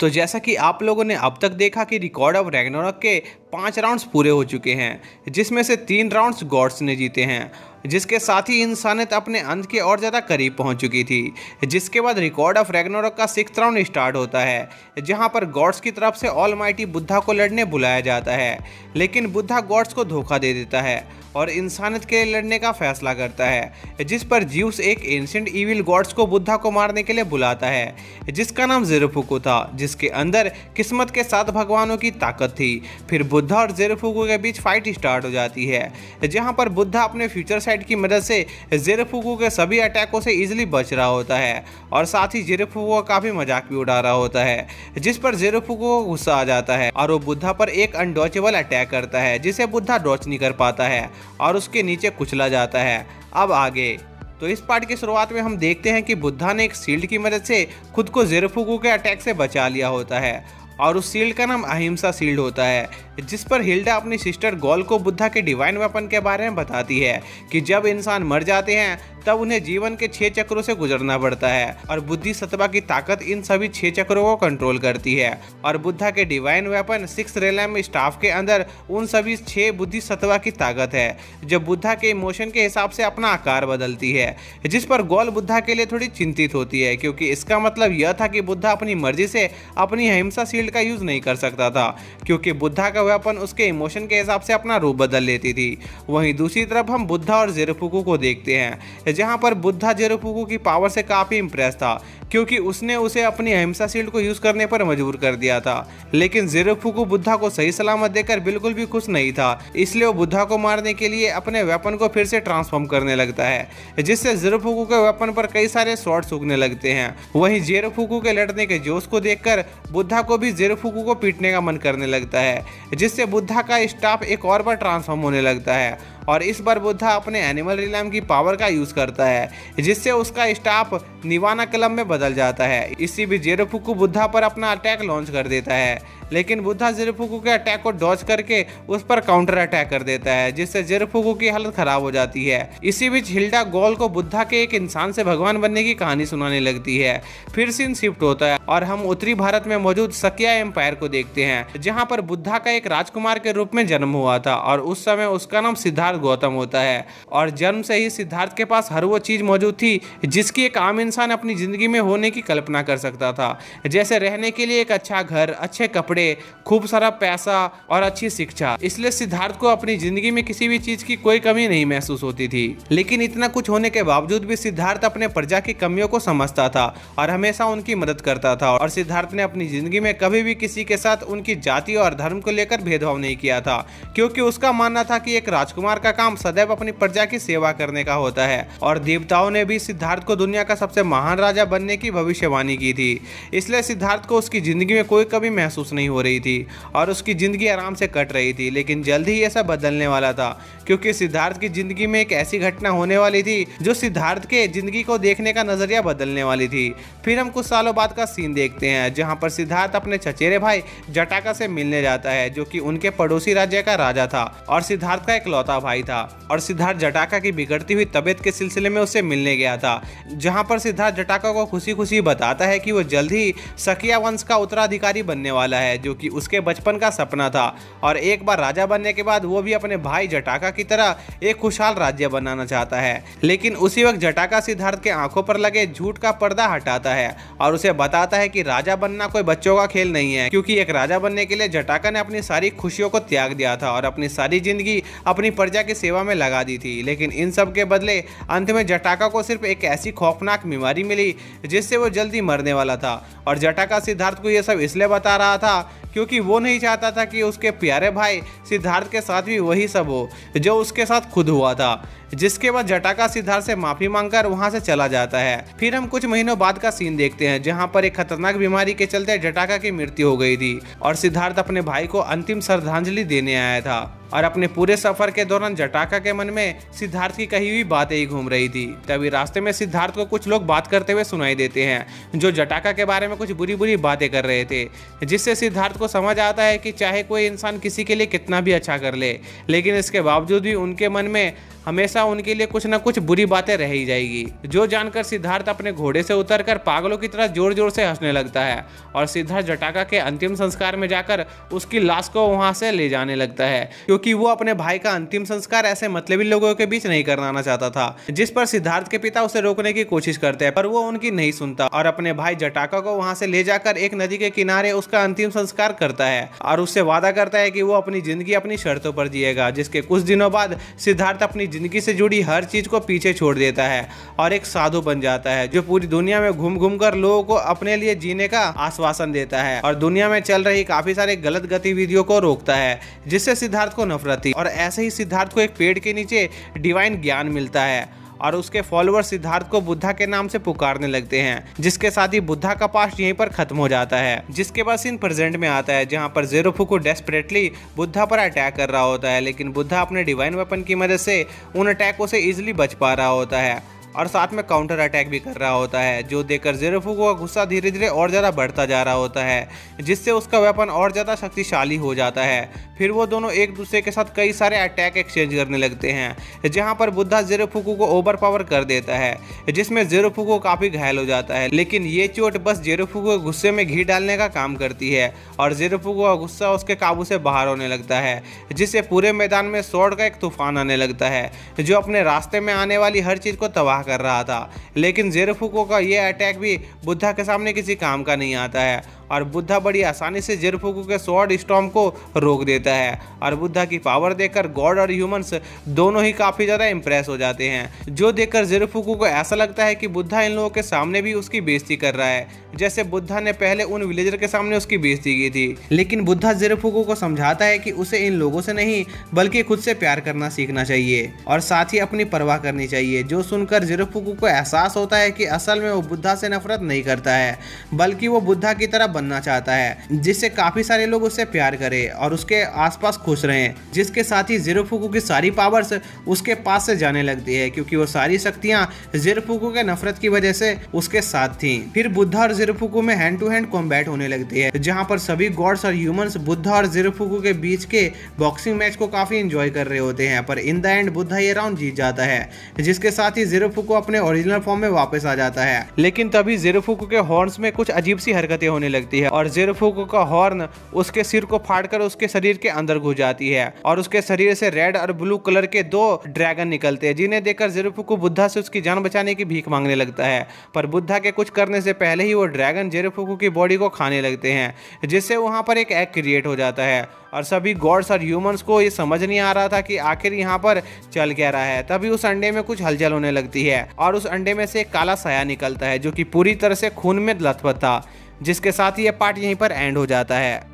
तो जैसा कि आप लोगों ने अब तक देखा कि रिकॉर्ड ऑफ रैग्नारॉक के 5 राउंड्स पूरे हो चुके हैं, जिसमें से 3 राउंड्स गॉड्स ने जीते हैं, जिसके साथ ही इंसानियत अपने अंत के और ज़्यादा करीब पहुंच चुकी थी। जिसके बाद रिकॉर्ड ऑफ रैग्नारॉक का 6th राउंड स्टार्ट होता है, जहां पर गॉड्स की तरफ से ऑलमाइटी बुद्धा को लड़ने बुलाया जाता है, लेकिन बुद्धा गॉड्स को धोखा दे देता है और इंसानियत के लिए लड़ने का फैसला करता है, जिस पर ज्यूस एक एंशिएंट इविल गॉड्स को बुद्धा को मारने के लिए बुलाता है, जिसका नाम ज़ेरुफुकु था, जिसके अंदर किस्मत के 7 भगवानों की ताकत थी। फिर बुद्धा और ज़ेरुफुकु के बीच फाइट स्टार्ट हो जाती है, जहां पर बुद्धा अपने फ्यूचर साइट की मदद से ज़ेरुफुकु के सभी अटैकों से इजीली बच रहा होता है और साथ ही ज़ेरुफुकु का काफ़ी मजाक भी उड़ा रहा होता है, जिस पर ज़ेरुफुकु को गुस्सा आ जाता है और वो बुद्धा पर एक अनडॉचेबल अटैक करता है, जिसे बुद्धा डॉच नहीं कर पाता है और उसके नीचे कुचला जाता है। अब आगे तो इस पार्ट की शुरुआत में हम देखते हैं कि बुद्धा ने एक शील्ड की मदद से खुद को ज़ेरुफुकु के अटैक से बचा लिया होता है और उस शील्ड का नाम अहिंसा शील्ड होता है, जिस पर हिल्डा अपनी सिस्टर गॉल को बुद्धा के डिवाइन वेपन के बारे में बताती है कि जब इंसान मर जाते हैं तब उन्हें जीवन के 6 चक्रों से गुजरना पड़ता है और बुद्धि सत्वा की ताकत इन सभी 6 चक्रों को कंट्रोल करती है और बुद्धा के डिवाइन वेपन 6 रेलम स्टाफ के अंदर उन सभी 6 बुद्धि सत्वा की ताकत है, जो बुद्धा के इमोशन के हिसाब से अपना आकार बदलती है, जिस पर गॉल बुद्धा के लिए थोड़ी चिंतित होती है, क्योंकि इसका मतलब यह था कि बुद्धा अपनी मर्जी से अपनी अहिंसा शील्ड का यूज नहीं कर सकता था, क्योंकि बुद्धा का वेपन उसके इमोशन के हिसाब से अपना रूप बदल लेती थी। वहीं दूसरी तरफ हम बुद्धा और ज़ेरुफुकु को देखते हैं, जहां पर बुद्धा ज़ेरुफुकु की पावर से काफी इंप्रेस था, क्योंकि उसने उसे अपनी अहिंसा शील्ड को यूज करने पर मजबूर कर दिया था। लेकिन ज़ेरुफुकु बुद्धा को सही सलामत देकर बिल्कुल भी खुश नहीं था, इसलिए वो बुद्धा को मारने के लिए अपने वेपन को फिर से ट्रांसफॉर्म करने लगता है, जिससे ज़ेरुफुकु के वेपन पर कई सारे शॉट्स उगने लगते हैं। वहीं ज़ेरुफुकु के लड़ने के जोश को देखकर बुद्धा को भी ज़ेरुफुकु को पीटने का मन करने लगता है, जिससे बुद्धा का स्टाफ एक और बार ट्रांसफॉर्म होने लगता है और इस बार बुद्धा अपने एनिमल रिलम की पावर का यूज करता है, जिससे उसका स्टाफ निवाना कलम में बदल जाता है। इसी बीच ज़ेरुफुकु बुद्धा पर अपना अटैक लॉन्च कर देता है, लेकिन बुद्धा ज़ेरुफुकु के अटैक को डॉज करके उस पर काउंटर अटैक कर देता है, जिससे ज़ेरुफुकु की हालत खराब हो जाती है। इसी बीच हिल्डा गॉल को बुद्धा के एक इंसान से भगवान बनने की कहानी सुनाने लगती है। फिर सीन शिफ्ट होता है और हम उत्तरी भारत में मौजूद शक्या एम्पायर को देखते हैं, जहाँ पर बुद्धा का एक राजकुमार के रूप में जन्म हुआ था और उस समय उसका नाम सिद्धार्थ गौतम होता है और जन्म से ही सिद्धार्थ के पास हर वो चीज मौजूद थी जिसकी एक आम इंसान अपनी जिंदगी में होने की कल्पना कर सकता था, जैसे रहने के लिए एक अच्छा घर, अच्छे कपड़े, खूब सारा पैसा और अच्छी शिक्षा। इसलिए सिद्धार्थ को अपनी जिंदगी में किसी भी चीज की कोई कमी नहीं महसूस होती थी। लेकिन इतना कुछ होने के बावजूद भी सिद्धार्थ अपने प्रजा की कमियों को समझता था और हमेशा उनकी मदद करता था और सिद्धार्थ ने अपनी जिंदगी में कभी भी किसी के साथ उनकी जाति और धर्म को लेकर भेदभाव नहीं किया था, क्योंकि उसका मानना था कि एक राजकुमार का काम सदैव अपनी प्रजा की सेवा करने का होता है और देवताओं ने भी सिद्धार्थ को दुनिया का सबसे महान राजा बनने की भविष्यवाणी की थी। इसलिए सिद्धार्थ को उसकी जिंदगी में कोई कमी महसूस नहीं हो रही थी और उसकी जिंदगी आराम से कट रही थी। लेकिन जल्द ही ऐसा बदलने वाला था, क्योंकि सिद्धार्थ की जिंदगी में एक ऐसी घटना होने वाली थी जो सिद्धार्थ के जिंदगी को देखने का नजरिया बदलने वाली थी। फिर हम कुछ सालों बाद का सीन देखते हैं, जहां पर सिद्धार्थ अपने चचेरे भाई जटाका से मिलने जाता है, जो कि उनके पड़ोसी राज्य का राजा था और सिद्धार्थ का इकलौता भाई था। और सिद्धार्थ जटाका की बिगड़ती हुई तबीयत के सिलसिले में उससे मिलने गया था, जहां पर सिद्धार्थ जटाका को खुशी खुशी बताता है कि वो जल्द ही शकिया वंश का उत्तराधिकारी बनने वाला है, जो कि उसके बचपन का सपना था और एक बार राजा बनने के बाद वो भी अपने भाई जटाका की तरह एक खुशहाल राज्य बनाना चाहता है। लेकिन उसी वक्त जटाका सिद्धार्थ के आंखों पर लगे झूठ का पर्दा हटाता है और उसे बताता है कि राजा बनना कोई बच्चों का खेल नहीं है, क्योंकि एक राजा बनने के लिए जटाका ने अपनी सारी खुशियों को त्याग दिया था और अपनी सारी जिंदगी अपनी प्रजा की सेवा में लगा दी थी। लेकिन इन सब के बदले अंत में जटाका को सिर्फ एक ऐसी खौफनाक बीमारी मिली जिससे वो जल्दी मरने वाला था और जटाका सिद्धार्थ को यह सब इसलिए बता रहा था क्योंकि वो नहीं चाहता था कि उसके प्यारे भाई सिद्धार्थ के साथ भी वही सब हो जो उसके साथ खुद हुआ था। जिसके बाद जटाका सिद्धार्थ से माफी मांगकर वहां से चला जाता है। फिर हम कुछ महीनों बाद का सीन देखते हैं, जहां पर एक खतरनाक बीमारी के चलते जटाका की मृत्यु हो गई थी और सिद्धार्थ अपने भाई को अंतिम श्रद्धांजलि देने आया था और अपने पूरे सफर के दौरान जटाका के मन में सिद्धार्थ की कही हुई बातें ही घूम रही थी। तभी रास्ते में सिद्धार्थ को कुछ लोग बात करते हुए सुनाई देते हैं जो जटाका के बारे में कुछ बुरी बुरी बातें कर रहे थे, जिससे सिद्धार्थ को समझ आता है कि चाहे कोई इंसान किसी के लिए कितना भी अच्छा कर ले, लेकिन इसके बावजूद भी उनके मन में हमेशा उनके लिए कुछ ना कुछ बुरी बातें रह ही जाएगी। जो जानकर सिद्धार्थ अपने घोड़े से उतरकर पागलों की तरह जोर जोर से हंसने लगता है और सिद्धार्थ जटाका के अंतिम संस्कार में जाकर उसकी लाश को वहां से ले जाने लगता है, क्योंकि वो अपने भाई का अंतिम संस्कार ऐसे मतलबी लोगों के बीच नहीं कराना चाहता था। जिस पर सिद्धार्थ के पिता उसे रोकने की कोशिश करते हैं, पर वो उनकी नहीं सुनता और अपने भाई जटाका को वहां से ले जाकर एक नदी के किनारे उसका अंतिम संस्कार करता है और उससे वादा करता है कि वो अपनी जिंदगी अपनी शर्तों पर जिएगा। जिसके कुछ दिनों बाद सिद्धार्थ अपनी जिंदगी से जुड़ी हर चीज को पीछे छोड़ देता है और एक साधु बन जाता है, जो पूरी दुनिया में घूम घूम कर लोगों को अपने लिए जीने का आश्वासन देता है और दुनिया में चल रही काफी सारे गलत गतिविधियों को रोकता है, जिससे सिद्धार्थ को नफरत थी। और ऐसे ही सिद्धार्थ को एक पेड़ के नीचे डिवाइन ज्ञान मिलता है और उसके फॉलोअर सिद्धार्थ को बुद्धा के नाम से पुकारने लगते हैं, जिसके साथ ही बुद्धा का पास्ट यहीं पर खत्म हो जाता है। जिसके बाद सीन प्रेजेंट में आता है, जहां पर ज़ेरोफुको डेस्परेटली बुद्धा पर अटैक कर रहा होता है, लेकिन बुद्धा अपने डिवाइन वेपन की मदद से उन अटैकों से इजिली बच पा रहा होता है और साथ में काउंटर अटैक भी कर रहा होता है, जो देखकर ज़ेरोफुको का गुस्सा धीरे धीरे और ज़्यादा बढ़ता जा रहा होता है, जिससे उसका वेपन और ज़्यादा शक्तिशाली हो जाता है। फिर वो दोनों एक दूसरे के साथ कई सारे अटैक एक्सचेंज करने लगते हैं, जहां पर बुद्धा ज़ेरोफुको को ओवर पावर कर देता है, जिसमें ज़ेरोफुको काफ़ी घायल हो जाता है। लेकिन ये चोट बस ज़ेरोफुको के गुस्से में घी डालने का काम करती है और ज़ेरोफुको का गुस्सा उसके काबू से बाहर होने लगता है, जिससे पूरे मैदान में स्वॉर्ड का एक तूफान आने लगता है, जो अपने रास्ते में आने वाली हर चीज़ को तबाह कर रहा था। लेकिन ज़ेरोफुको का ये अटैक भी बुद्धा के सामने किसी काम का नहीं आता है और बुद्धा बड़ी आसानी से ज़ेरोफुको के स्वॉर्ड स्टॉर्म को रोक देता है और बुद्धा की पावर देखकर गॉड और ह्यूमंस दोनों ही काफ़ी ज़्यादा इंप्रेस हो जाते हैं, जो देखकर ज़ेरोफुको को ऐसा लगता है कि बुद्धा इन लोगों के सामने भी उसकी बेइज्जती कर रहा है, जैसे बुद्धा ने पहले उन विलेजर के सामने उसकी बेइज्जती की थी। लेकिन बुद्धा ज़ेरोफुको को समझाता है कि उसे इन लोगों से नहीं बल्कि खुद से प्यार करना सीखना चाहिए और साथ ही अपनी परवाह करनी चाहिए, जो सुनकर ज़ेरोफुको को एहसास होता है कि असल में वो बुद्धा से नफरत नहीं करता है, बल्कि वो बुद्धा की तरह बनना चाहता है, जिससे काफी सारे लोग उससे प्यार करें और उसके आसपास खुश रहें। जिसके साथ ही ज़ेरोफुको की सारी पावर्स उसके पास से जाने लगती है, क्योंकि वो सारी शक्तियां ज़ेरोफुको के नफरत की वजह से उसके साथ थीं। फिर बुद्धा और ज़ेरोफुको में हैंड टू हैंड कॉम्बैट होने लगती है, जहां पर सभी गॉड्स और ह्यूमंस बुद्धा और ज़ेरोफुको के बीच के बॉक्सिंग मैच को काफी एंजॉय कर रहे होते हैं। पर इन द एंड बुद्धा ये राउंड जीत जाता है, जिसके साथ ही ज़ेरोफुको अपने ओरिजिनल फॉर्म में वापस आ जाता है। लेकिन तभी ज़ेरोफुको के हॉर्न्स में कुछ अजीब सी हरकतें होने लगती है और ज़ेरोफुको का हॉर्न उसके सिर को फाड़कर उसके शरीर के अंदर घुस जाती है और उसके शरीर से रेड और ब्लू कलर के 2 ड्रैगन निकलते हैं, जिन्हें देखकर ज़ेरोफुको बुद्धा से उसकी जान बचाने की भीख मांगने लगता है। पर बुद्धा के कुछ करने से पहले ही वो ड्रैगन ज़ेरोफुको की बॉडी को खाने लगते हैं, जिससे वहां पर एक एग क्रिएट हो जाता है और सभी गॉड्स और ह्यूमंस को ये समझ नहीं आ रहा था कि आखिर यहाँ पर चल क्या रहा है। तभी उस अंडे में कुछ हलचल होने लगती है और उस अंडे में से एक काला साया निकलता है, जो कि पूरी तरह से खून में लथपथ था। जिसके साथ ही ये पार्ट यहीं पर एंड हो जाता है।